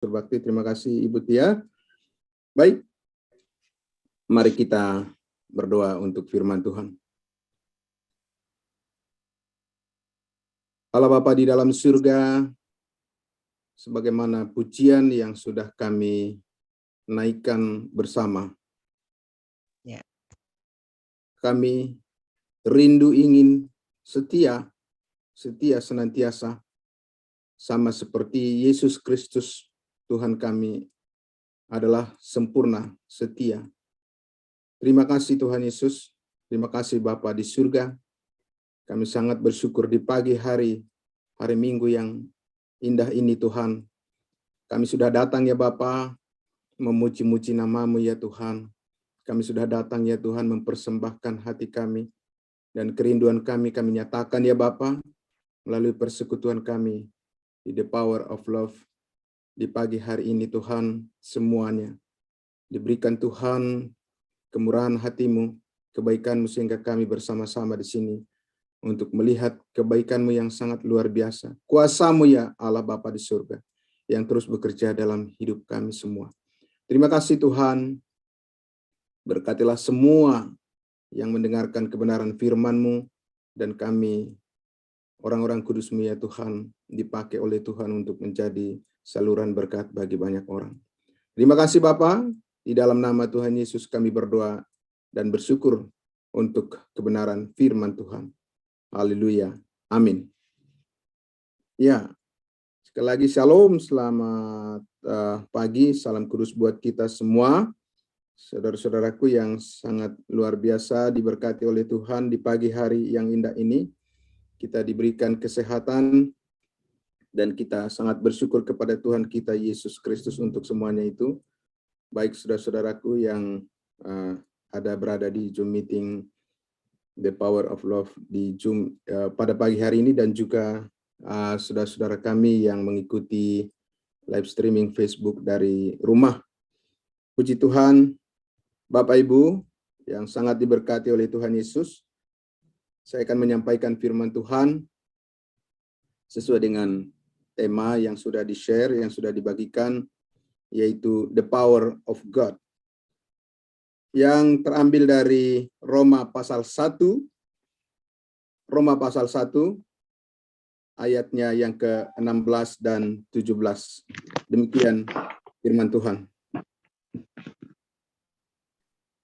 Berbakti. Terima kasih Ibu Tia. Baik, mari kita berdoa untuk firman Tuhan. Allah Bapa di dalam surga, sebagaimana pujian yang sudah kami naikkan bersama, kami rindu ingin setia senantiasa, sama seperti Yesus Kristus Tuhan kami adalah sempurna, setia. Terima kasih Tuhan Yesus, terima kasih Bapa di surga. Kami sangat bersyukur di pagi hari Minggu yang indah ini Tuhan. Kami sudah datang ya Bapa, memuji-muji nama-Mu ya Tuhan. Kami sudah datang ya Tuhan mempersembahkan hati kami dan kerinduan kami nyatakan ya Bapa melalui persekutuan kami di The Power of Love. Di pagi hari ini Tuhan, semuanya diberikan Tuhan kemurahan hati-Mu, kebaikan-Mu sehingga kami bersama-sama di sini untuk melihat kebaikan-Mu yang sangat luar biasa. Kuasa-Mu ya Allah Bapa di surga yang terus bekerja dalam hidup kami semua. Terima kasih Tuhan, berkatilah semua yang mendengarkan kebenaran firman-Mu dan kami orang-orang kudus-Mu ya Tuhan dipakai oleh Tuhan untuk menjadi saluran berkat bagi banyak orang. Terima kasih Bapa, di dalam nama Tuhan Yesus kami berdoa dan bersyukur untuk kebenaran firman Tuhan. Haleluya. Amin. Ya, sekali lagi shalom, selamat pagi, salam kudus buat kita semua. Saudara-saudaraku yang sangat luar biasa diberkati oleh Tuhan di pagi hari yang indah ini. Kita diberikan kesehatan dan kita sangat bersyukur kepada Tuhan kita Yesus Kristus untuk semuanya itu. Baik saudara-saudaraku yang berada di Zoom meeting The Power of Love di Zoom pada pagi hari ini, dan juga saudara-saudara kami yang mengikuti live streaming Facebook dari rumah. Puji Tuhan, Bapak Ibu yang sangat diberkati oleh Tuhan Yesus. Saya akan menyampaikan firman Tuhan sesuai dengan tema yang sudah di-share, yang sudah dibagikan, yaitu The Power of God. Yang terambil dari Roma pasal 1, ayatnya yang ke-16 dan 17. Demikian firman Tuhan.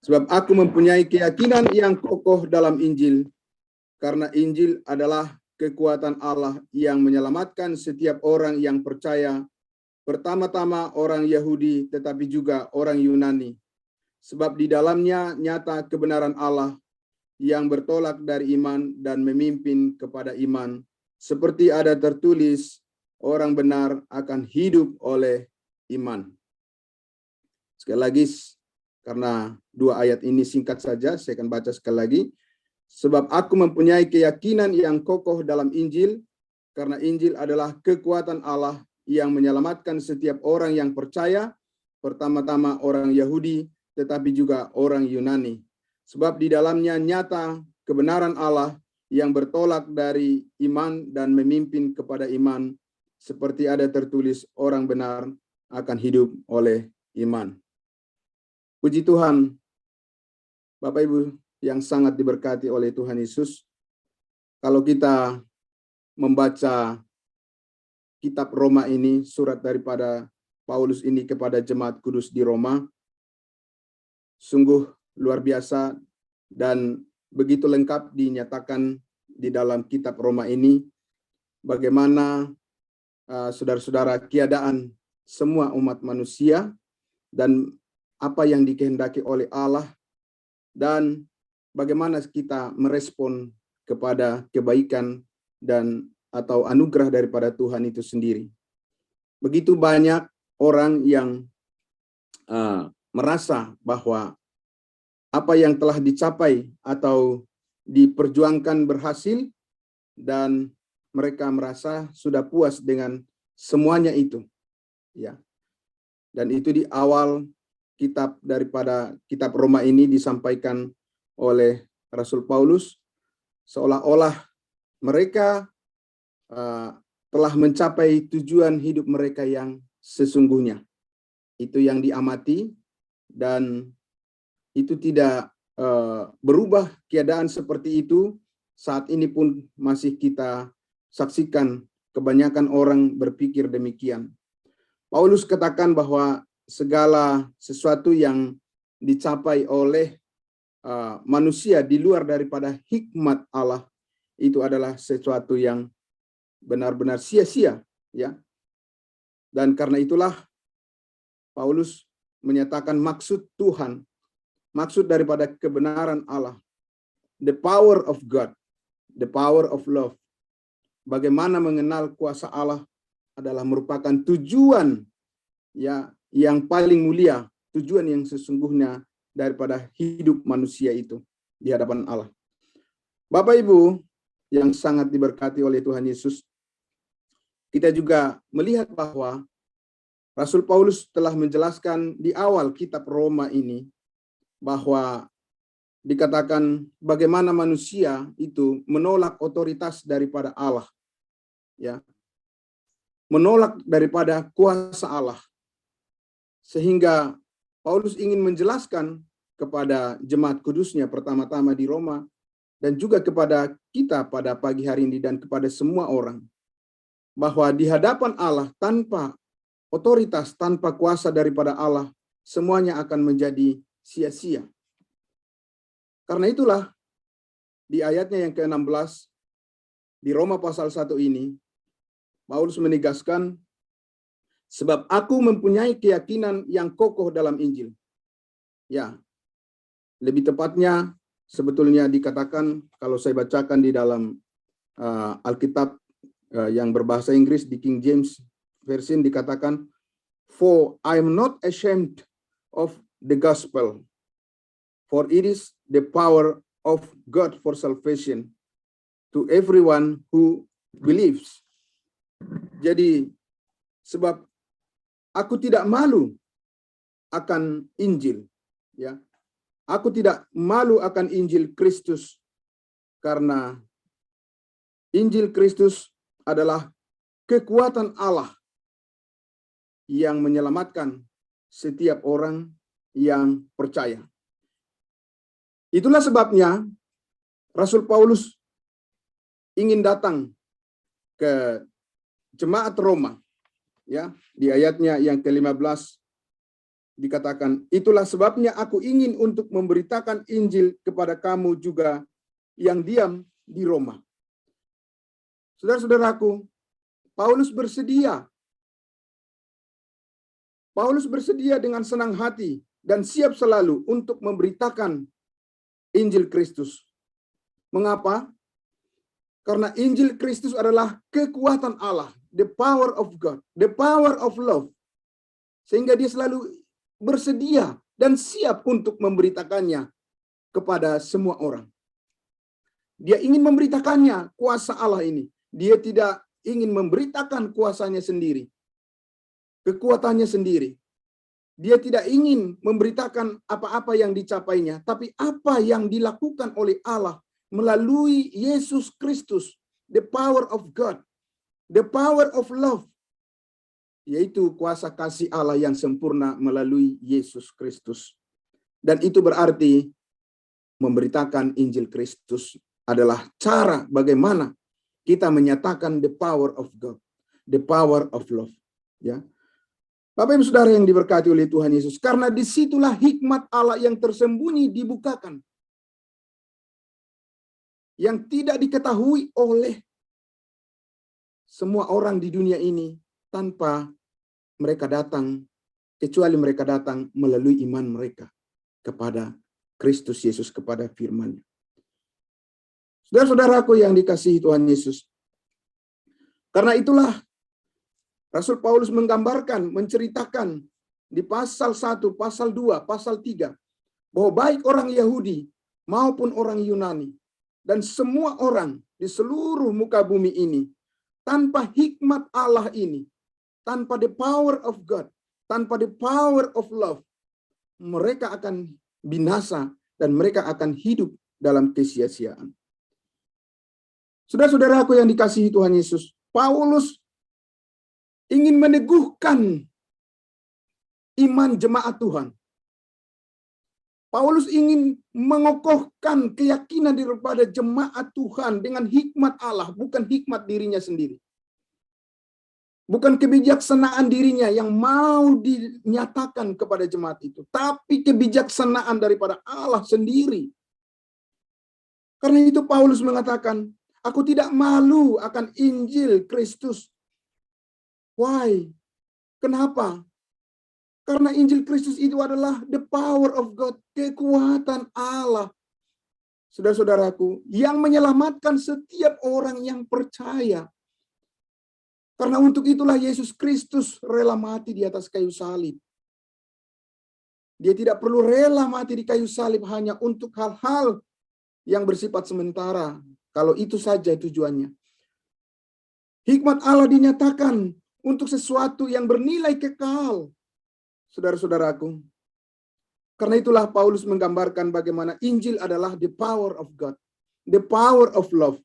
Sebab aku mempunyai keyakinan yang kokoh dalam Injil, karena Injil adalah kekuatan Allah yang menyelamatkan setiap orang yang percaya, pertama-tama orang Yahudi tetapi juga orang Yunani. Sebab di dalamnya nyata kebenaran Allah yang bertolak dari iman dan memimpin kepada iman. Seperti ada tertulis, orang benar akan hidup oleh iman. Sekali lagi, karena dua ayat ini singkat saja, saya akan baca sekali lagi. Sebab aku mempunyai keyakinan yang kokoh dalam Injil, karena Injil adalah kekuatan Allah yang menyelamatkan setiap orang yang percaya, pertama-tama orang Yahudi, tetapi juga orang Yunani. Sebab di dalamnya nyata kebenaran Allah yang bertolak dari iman dan memimpin kepada iman, seperti ada tertulis, orang benar akan hidup oleh iman. Puji Tuhan, Bapak Ibu yang sangat diberkati oleh Tuhan Yesus. Kalau kita membaca kitab Roma ini, surat daripada Paulus ini kepada jemaat kudus di Roma, sungguh luar biasa dan begitu lengkap dinyatakan di dalam kitab Roma ini bagaimana saudara-saudara keadaan semua umat manusia dan apa yang dikehendaki oleh Allah, dan bagaimana kita merespon kepada kebaikan dan atau anugerah daripada Tuhan itu sendiri. Begitu banyak orang yang merasa bahwa apa yang telah dicapai atau diperjuangkan berhasil, dan mereka merasa sudah puas dengan semuanya itu. Ya. Dan itu di awal daripada kitab Roma ini disampaikan oleh Rasul Paulus, seolah-olah mereka telah mencapai tujuan hidup mereka yang sesungguhnya. Itu yang diamati, dan itu tidak berubah keadaan seperti itu. Saat ini pun masih kita saksikan kebanyakan orang berpikir demikian. Paulus katakan bahwa segala sesuatu yang dicapai oleh manusia di luar daripada hikmat Allah itu adalah sesuatu yang benar-benar sia-sia, ya. Dan karena itulah Paulus menyatakan maksud Tuhan, maksud daripada kebenaran Allah, the power of God, the power of love. Bagaimana mengenal kuasa Allah adalah merupakan tujuan, ya, yang paling mulia, tujuan yang sesungguhnya daripada hidup manusia itu di hadapan Allah. Bapak Ibu yang sangat diberkati oleh Tuhan Yesus, kita juga melihat bahwa Rasul Paulus telah menjelaskan di awal kitab Roma ini bahwa dikatakan bagaimana manusia itu menolak otoritas daripada Allah, ya, menolak daripada kuasa Allah, sehingga Paulus ingin menjelaskan kepada jemaat kudusnya pertama-tama di Roma, dan juga kepada kita pada pagi hari ini dan kepada semua orang, bahwa di hadapan Allah tanpa otoritas, tanpa kuasa daripada Allah, semuanya akan menjadi sia-sia. Karena itulah di ayatnya yang ke-16 di Roma pasal 1 ini, Paulus menegaskan, sebab aku mempunyai keyakinan yang kokoh dalam Injil. Ya, lebih tepatnya sebetulnya dikatakan, kalau saya bacakan di dalam Alkitab yang berbahasa Inggris di King James Version dikatakan, for I am not ashamed of the gospel, for it is the power of God for salvation to everyone who believes. Jadi, sebab aku tidak malu akan Injil, ya. Aku tidak malu akan Injil Kristus, karena Injil Kristus adalah kekuatan Allah yang menyelamatkan setiap orang yang percaya. Itulah sebabnya Rasul Paulus ingin datang ke jemaat Roma, ya, di ayatnya yang ke-15 dikatakan, itulah sebabnya aku ingin untuk memberitakan Injil kepada kamu juga yang diam di Roma. Saudara-saudaraku, Paulus bersedia dengan senang hati dan siap selalu untuk memberitakan Injil Kristus. Mengapa? Karena Injil Kristus adalah kekuatan Allah, the power of God, the power of love. Sehingga dia selalu bersedia dan siap untuk memberitakannya kepada semua orang. Dia ingin memberitakannya kuasa Allah ini. Dia tidak ingin memberitakan kuasanya sendiri, kekuatannya sendiri. Dia tidak ingin memberitakan apa-apa yang dicapainya, tapi apa yang dilakukan oleh Allah melalui Yesus Kristus, the power of God, the power of love, yaitu kuasa kasih Allah yang sempurna melalui Yesus Kristus. Dan itu berarti memberitakan Injil Kristus adalah cara bagaimana kita menyatakan the power of God, the power of love, ya. Bapak Ibu Saudara yang diberkati oleh Tuhan Yesus, karena disitulah hikmat Allah yang tersembunyi dibukakan, yang tidak diketahui oleh semua orang di dunia ini tanpa mereka datang, kecuali mereka datang melalui iman mereka kepada Kristus Yesus, kepada firman-Nya. Saudara-saudaraku yang dikasihi Tuhan Yesus, karena itulah Rasul Paulus menggambarkan, menceritakan di pasal 1, pasal 2, pasal 3, bahwa baik orang Yahudi maupun orang Yunani, dan semua orang di seluruh muka bumi ini, tanpa hikmat Allah ini, tanpa the power of God, tanpa the power of love, mereka akan binasa dan mereka akan hidup dalam kesia-siaan. Saudara-saudaraku yang dikasihi Tuhan Yesus, Paulus ingin meneguhkan iman jemaat Tuhan. Paulus ingin mengokohkan keyakinan daripada jemaat Tuhan dengan hikmat Allah, bukan hikmat dirinya sendiri. Bukan kebijaksanaan dirinya yang mau dinyatakan kepada jemaat itu, tapi kebijaksanaan daripada Allah sendiri. Karena itu Paulus mengatakan, aku tidak malu akan Injil Kristus. Why? Kenapa? Karena Injil Kristus itu adalah the power of God, kekuatan Allah. Saudara-saudaraku, yang menyelamatkan setiap orang yang percaya. Karena untuk itulah Yesus Kristus rela mati di atas kayu salib. Dia tidak perlu rela mati di kayu salib hanya untuk hal-hal yang bersifat sementara. Kalau itu saja tujuannya. Hikmat Allah dinyatakan untuk sesuatu yang bernilai kekal. Saudara-saudaraku. Karena itulah Paulus menggambarkan bagaimana Injil adalah the power of God. The power of love.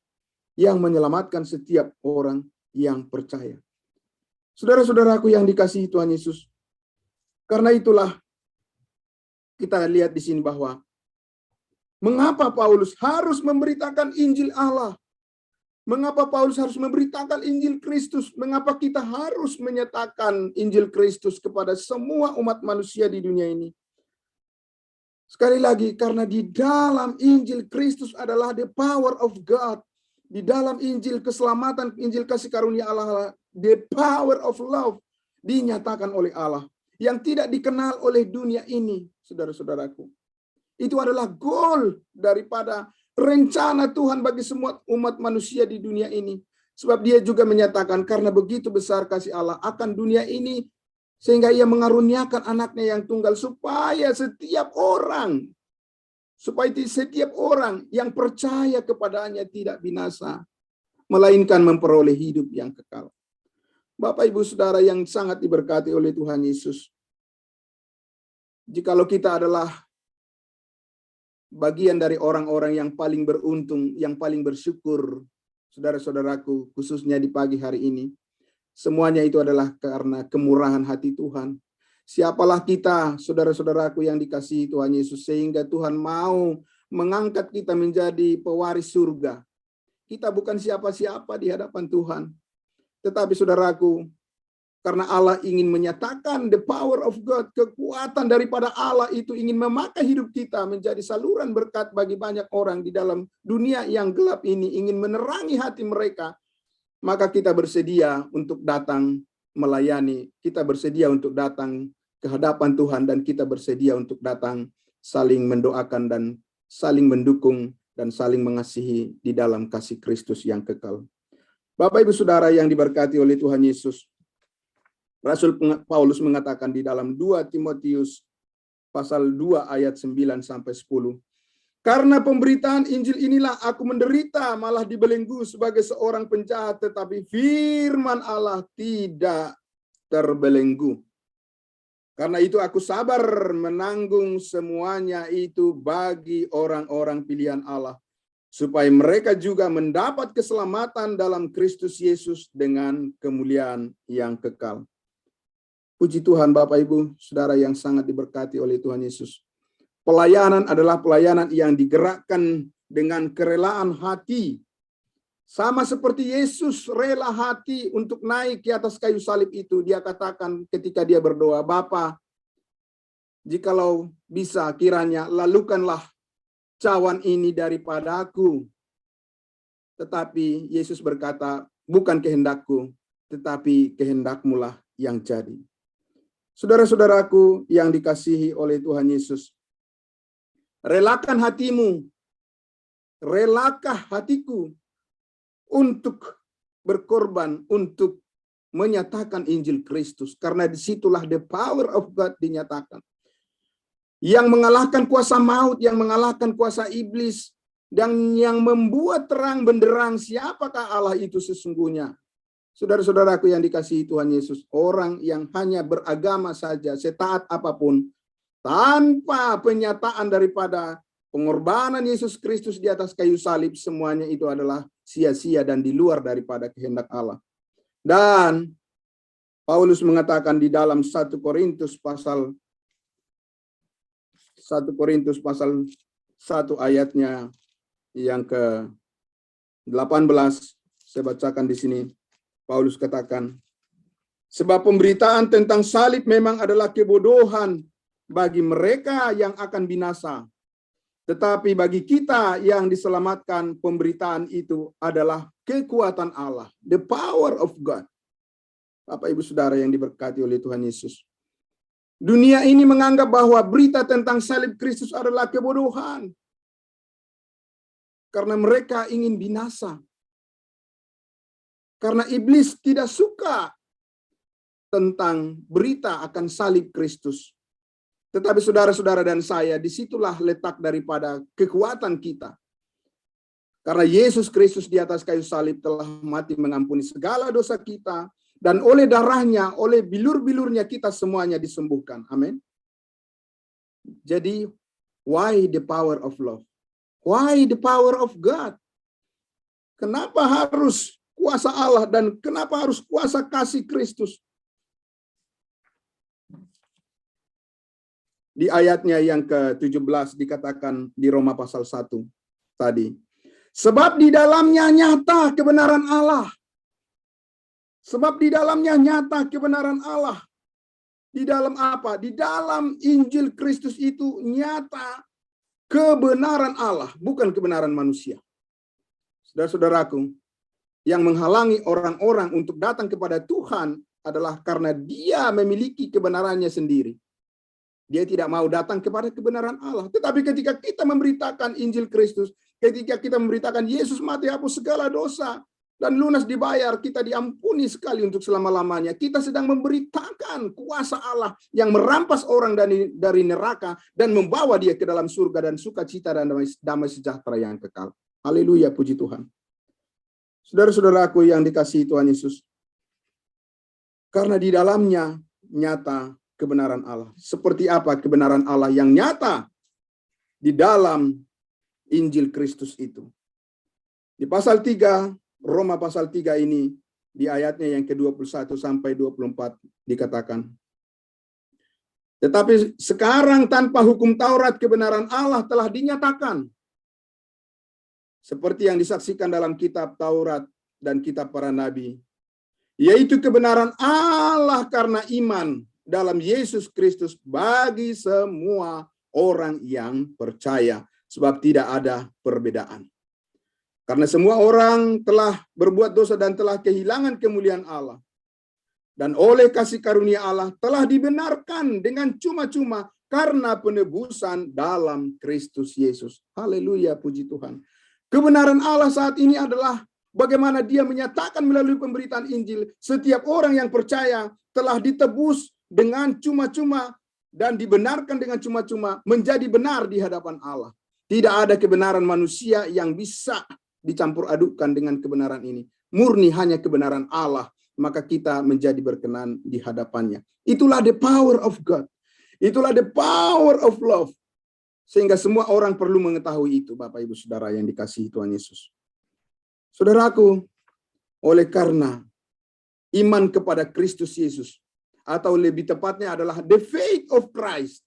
Yang menyelamatkan setiap orang yang percaya. Saudara-saudaraku yang dikasihi Tuhan Yesus. Karena itulah kita lihat di sini bahwa mengapa Paulus harus memberitakan Injil Allah? Mengapa Paulus harus memberitakan Injil Kristus? Mengapa kita harus menyatakan Injil Kristus kepada semua umat manusia di dunia ini? Sekali lagi, karena di dalam Injil Kristus adalah the power of God. Di dalam Injil keselamatan, Injil kasih karunia Allah, the power of love dinyatakan oleh Allah. Yang tidak dikenal oleh dunia ini, saudara-saudaraku. Itu adalah goal daripada rencana Tuhan bagi semua umat manusia di dunia ini. Sebab dia juga menyatakan karena begitu besar kasih Allah akan dunia ini, sehingga ia mengaruniakan anaknya yang tunggal supaya setiap orang yang percaya kepadanya tidak binasa, melainkan memperoleh hidup yang kekal. Bapak, Ibu, Saudara yang sangat diberkati oleh Tuhan Yesus. Jikalau kita adalah bagian dari orang-orang yang paling beruntung, yang paling bersyukur, saudara-saudaraku, khususnya di pagi hari ini, semuanya itu adalah karena kemurahan hati Tuhan. Siapalah kita, saudara-saudaraku yang dikasihi Tuhan Yesus, sehingga Tuhan mau mengangkat kita menjadi pewaris surga. Kita bukan siapa-siapa di hadapan Tuhan. Tetapi saudaraku, karena Allah ingin menyatakan the power of God, kekuatan daripada Allah itu ingin memakai hidup kita menjadi saluran berkat bagi banyak orang di dalam dunia yang gelap ini, ingin menerangi hati mereka, maka kita bersedia untuk datang melayani, kita bersedia untuk datang ke hadapan Tuhan, dan kita bersedia untuk datang saling mendoakan dan saling mendukung dan saling mengasihi di dalam kasih Kristus yang kekal. Bapak, Ibu, Saudara yang diberkati oleh Tuhan Yesus, Rasul Paulus mengatakan di dalam 2 Timotius pasal 2 ayat 9 sampai 10. Karena pemberitaan Injil inilah aku menderita, malah dibelenggu sebagai seorang penjahat, tetapi firman Allah tidak terbelenggu. Karena itu aku sabar menanggung semuanya itu bagi orang-orang pilihan Allah, supaya mereka juga mendapat keselamatan dalam Kristus Yesus dengan kemuliaan yang kekal. Puji Tuhan, Bapak, Ibu, Saudara yang sangat diberkati oleh Tuhan Yesus. Pelayanan adalah pelayanan yang digerakkan dengan kerelaan hati. Sama seperti Yesus rela hati untuk naik ke atas kayu salib itu. Dia katakan ketika dia berdoa, Bapa, jikalau bisa kiranya lalukanlah cawan ini daripadaku. Tetapi Yesus berkata, bukan kehendakku, tetapi kehendakmulah yang jadi. Saudara-saudaraku yang dikasihi oleh Tuhan Yesus, relakan hatimu, relakah hatiku untuk berkorban, untuk menyatakan Injil Kristus. Karena disitulah the power of God dinyatakan. Yang mengalahkan kuasa maut, yang mengalahkan kuasa iblis, dan yang membuat terang benderang siapakah Allah itu sesungguhnya. Saudara-saudaraku yang dikasihi Tuhan Yesus, orang yang hanya beragama saja, setaat apapun, tanpa penyataan daripada pengorbanan Yesus Kristus di atas kayu salib, semuanya itu adalah sia-sia dan di luar daripada kehendak Allah. Dan Paulus mengatakan di dalam 1 Korintus pasal 1 ayatnya yang ke-18, saya bacakan di sini. Paulus katakan, sebab pemberitaan tentang salib memang adalah kebodohan bagi mereka yang akan binasa. Tetapi bagi kita yang diselamatkan, pemberitaan itu adalah kekuatan Allah, the power of God. Bapak Ibu Saudara yang diberkati oleh Tuhan Yesus. Dunia ini menganggap bahwa berita tentang salib Kristus adalah kebodohan. Karena mereka ingin binasa. Karena iblis tidak suka tentang berita akan salib Kristus. Tetapi saudara-saudara dan saya, disitulah letak daripada kekuatan kita. Karena Yesus Kristus di atas kayu salib telah mati mengampuni segala dosa kita. Dan oleh darahnya, oleh bilur-bilurnya kita semuanya disembuhkan. Amin. Jadi, why the power of love? Why the power of God? Kenapa harus kuasa Allah dan kenapa harus kuasa kasih Kristus? Di ayatnya yang ke-17 dikatakan di Roma pasal 1 tadi. Sebab di dalamnya nyata kebenaran Allah. Sebab di dalamnya nyata kebenaran Allah. Di dalam apa? Di dalam Injil Kristus itu nyata kebenaran Allah, bukan kebenaran manusia. Saudara-saudaraku, yang menghalangi orang-orang untuk datang kepada Tuhan adalah karena dia memiliki kebenarannya sendiri. Dia tidak mau datang kepada kebenaran Allah. Tetapi ketika kita memberitakan Injil Kristus, ketika kita memberitakan Yesus mati hapus segala dosa, dan lunas dibayar, kita diampuni sekali untuk selama-lamanya. Kita sedang memberitakan kuasa Allah yang merampas orang dari neraka dan membawa dia ke dalam surga dan sukacita dan damai sejahtera yang kekal. Haleluya, puji Tuhan. Saudara-saudaraku yang dikasihi Tuhan Yesus, karena di dalamnya nyata kebenaran Allah. Seperti apa kebenaran Allah yang nyata di dalam Injil Kristus itu? Di pasal 3, Roma pasal 3 ini, di ayatnya yang ke-21 sampai 24 dikatakan, tetapi sekarang tanpa hukum Taurat kebenaran Allah telah dinyatakan. Seperti yang disaksikan dalam kitab Taurat dan kitab para nabi, yaitu kebenaran Allah karena iman dalam Yesus Kristus bagi semua orang yang percaya, sebab tidak ada perbedaan. Karena semua orang telah berbuat dosa dan telah kehilangan kemuliaan Allah. Dan oleh kasih karunia Allah telah dibenarkan dengan cuma-cuma karena penebusan dalam Kristus Yesus. Haleluya, puji Tuhan. Kebenaran Allah saat ini adalah bagaimana dia menyatakan melalui pemberitaan Injil, setiap orang yang percaya telah ditebus dengan cuma-cuma dan dibenarkan dengan cuma-cuma, menjadi benar di hadapan Allah. Tidak ada kebenaran manusia yang bisa dicampur adukkan dengan kebenaran ini. Murni hanya kebenaran Allah, maka kita menjadi berkenan di hadapannya. Itulah the power of God. Itulah the power of love. Sehingga semua orang perlu mengetahui itu, Bapak Ibu Saudara yang dikasihi Tuhan Yesus. Saudaraku, oleh karena iman kepada Kristus Yesus, atau lebih tepatnya adalah the faith of Christ.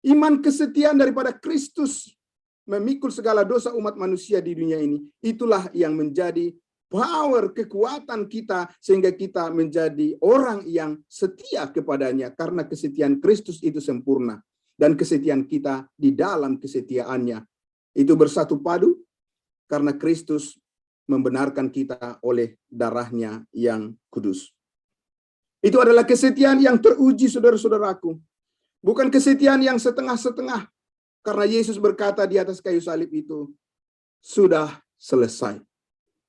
Iman kesetiaan daripada Kristus memikul segala dosa umat manusia di dunia ini. Itulah yang menjadi power, kekuatan kita, sehingga kita menjadi orang yang setia kepadanya, karena kesetiaan Kristus itu sempurna. Dan kesetiaan kita di dalam kesetiaannya itu bersatu padu, karena Kristus membenarkan kita oleh darahnya yang kudus. Itu adalah kesetiaan yang teruji, saudara-saudaraku. Bukan kesetiaan yang setengah-setengah. Karena Yesus berkata di atas kayu salib itu, sudah selesai.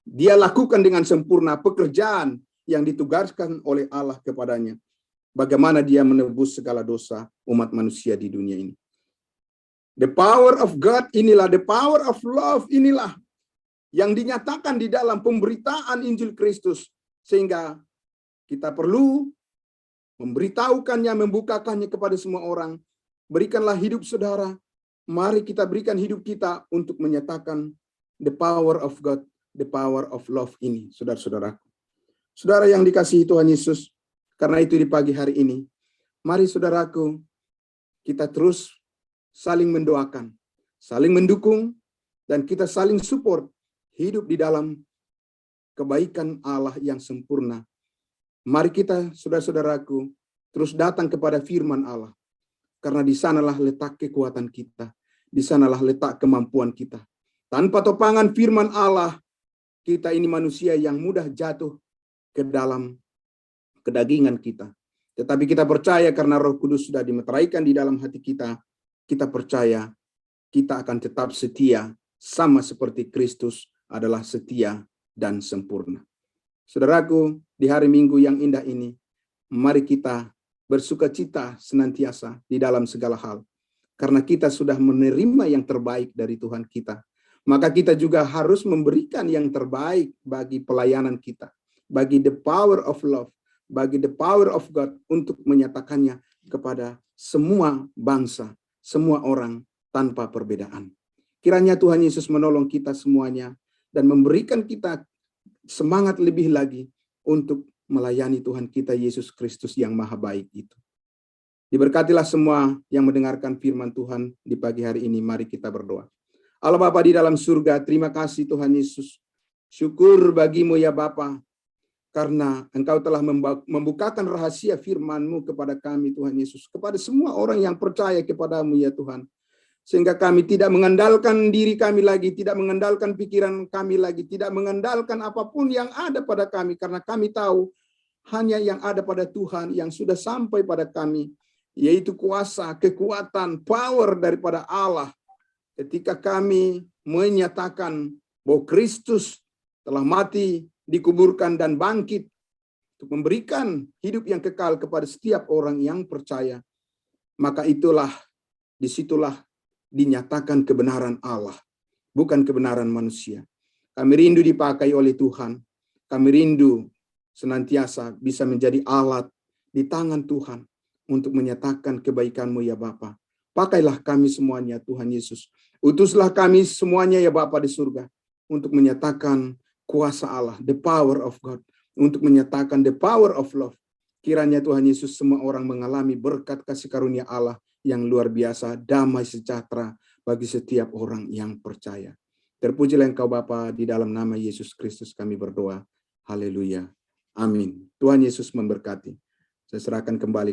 Dia lakukan dengan sempurna pekerjaan yang ditugaskan oleh Allah kepadanya. Bagaimana dia menebus segala dosa umat manusia di dunia ini. The power of God inilah, the power of love inilah yang dinyatakan di dalam pemberitaan Injil Kristus. Sehingga kita perlu memberitahukannya, membukakannya kepada semua orang. Berikanlah hidup saudara. Mari kita berikan hidup kita untuk menyatakan the power of God, the power of love ini, saudara-saudaraku. Saudara yang dikasihi Tuhan Yesus, karena itu di pagi hari ini, mari saudaraku, kita terus saling mendoakan, saling mendukung, dan kita saling support hidup di dalam kebaikan Allah yang sempurna. Mari kita, saudara-saudaraku, terus datang kepada firman Allah. Karena di sanalah letak kekuatan kita. Di sanalah letak kemampuan kita. Tanpa topangan firman Allah, kita ini manusia yang mudah jatuh ke dalam kedagingan kita. Tetapi kita percaya karena Roh Kudus sudah dimeteraikan di dalam hati kita, kita percaya kita akan tetap setia sama seperti Kristus adalah setia dan sempurna. Saudaraku, di hari Minggu yang indah ini, mari kita bersukacita senantiasa di dalam segala hal. Karena kita sudah menerima yang terbaik dari Tuhan kita. Maka kita juga harus memberikan yang terbaik bagi pelayanan kita. Bagi the power of love. Bagi the power of God untuk menyatakannya kepada semua bangsa, semua orang tanpa perbedaan. Kiranya Tuhan Yesus menolong kita semuanya dan memberikan kita semangat lebih lagi untuk melayani Tuhan kita Yesus Kristus yang maha baik itu. Diberkatilah semua yang mendengarkan firman Tuhan di pagi hari ini. Mari kita berdoa. Allah Bapa di dalam surga, terima kasih Tuhan Yesus. Syukur bagimu ya Bapa, karena Engkau telah membukakan rahasia firman-Mu kepada kami Tuhan Yesus. Kepada semua orang yang percaya kepadamu ya Tuhan. Sehingga kami tidak mengandalkan diri kami lagi, tidak mengandalkan pikiran kami lagi, tidak mengandalkan apapun yang ada pada kami, karena kami tahu hanya yang ada pada Tuhan yang sudah sampai pada kami, yaitu kuasa, kekuatan, power daripada Allah. Ketika kami menyatakan bahwa Kristus telah mati, dikuburkan, dan bangkit untuk memberikan hidup yang kekal kepada setiap orang yang percaya, maka disitulah dinyatakan kebenaran Allah, bukan kebenaran manusia. Kami rindu dipakai oleh Tuhan. Kami rindu senantiasa bisa menjadi alat di tangan Tuhan untuk menyatakan kebaikan-Mu ya Bapa. Pakailah kami semuanya Tuhan Yesus. Utuslah kami semuanya ya Bapa di surga untuk menyatakan kuasa Allah, the power of God, untuk menyatakan the power of love. Kiranya Tuhan Yesus semua orang mengalami berkat kasih karunia Allah yang luar biasa, damai sejahtera bagi setiap orang yang percaya. Terpujilah Engkau Bapa, di dalam nama Yesus Kristus kami berdoa. Haleluya. Amin. Tuhan Yesus memberkati. Saya serahkan kembali